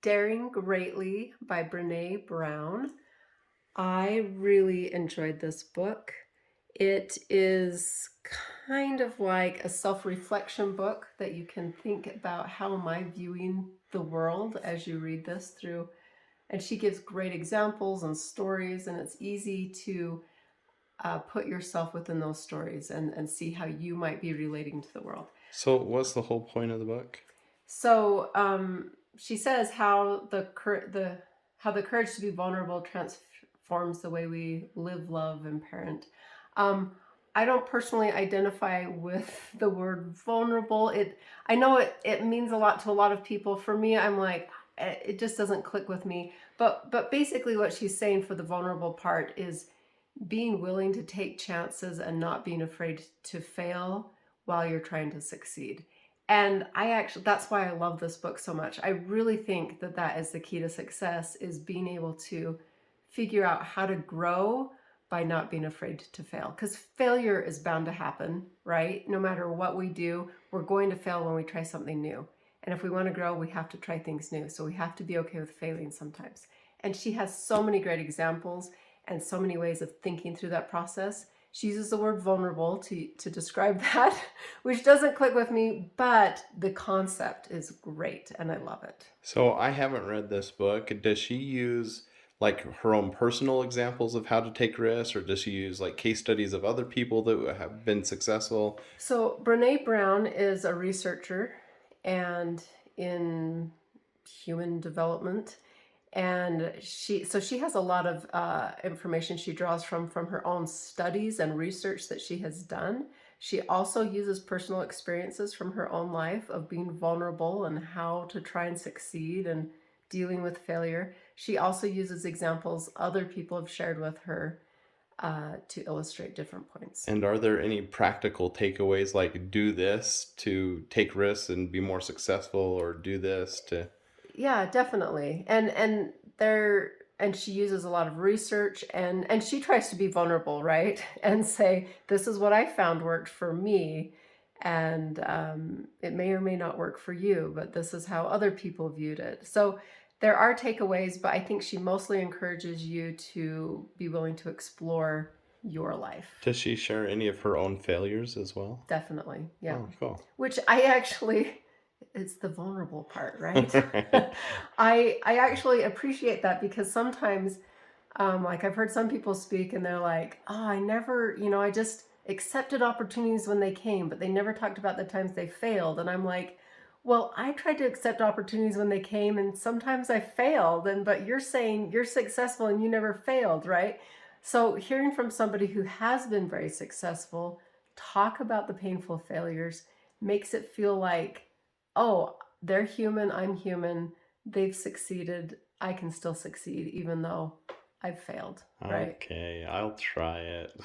Daring Greatly by Brene Brown. I really enjoyed this book. It is kind of like a self-reflection book that you can think about how am I viewing the world as you read this through. And she gives great examples and stories, and it's easy to put yourself within those stories and see how you might be relating to the world. So, what's the whole point of the book? So she says how how the courage to be vulnerable transforms the way we live, love, and parent. Um, I don't personally identify with the word vulnerable. I know it means a lot to a lot of people. For me, I'm like it just doesn't click with me. But basically, what she's saying for the vulnerable part is being willing to take chances and not being afraid to fail while you're trying to succeed. And that's why I love this book so much. I really think that that is the key to success, is being able to figure out how to grow by not being afraid to fail, because failure is bound to happen, right? No matter what we do, we're going to fail when we try something new. And if we want to grow, we have to try things new. So we have to be okay with failing sometimes. And she has so many great examples and so many ways of thinking through that process. She uses the word vulnerable to describe that, which doesn't click with me, but the concept is great and I love it. So, I haven't read this book. Does she use like her own personal examples of how to take risks, or does she use like case studies of other people that have been successful? So, Brene Brown is a researcher and in human development. And she has a lot of information she draws from her own studies and research that she has done. She also uses personal experiences from her own life of being vulnerable and how to try and succeed and dealing with failure. She also uses examples other people have shared with her to illustrate different points. And are there any practical takeaways like do this to take risks and be more successful, or do this to. Yeah, definitely. And she uses a lot of research, and she tries to be vulnerable, right? And say, this is what I found worked for me, and it may or may not work for you, but this is how other people viewed it. So there are takeaways, but I think she mostly encourages you to be willing to explore your life. Does she share any of her own failures as well? Definitely. Yeah. Oh, cool. Which it's the vulnerable part, right? I actually appreciate that, because sometimes like I've heard some people speak and they're like, oh, I never, I just accepted opportunities when they came, but they never talked about the times they failed. And I'm like, well, I tried to accept opportunities when they came and sometimes I failed. But you're saying you're successful and you never failed, right? So hearing from somebody who has been very successful talk about the painful failures makes it feel like, oh, they're human, I'm human, they've succeeded, I can still succeed even though I've failed, right? Okay, I'll try it.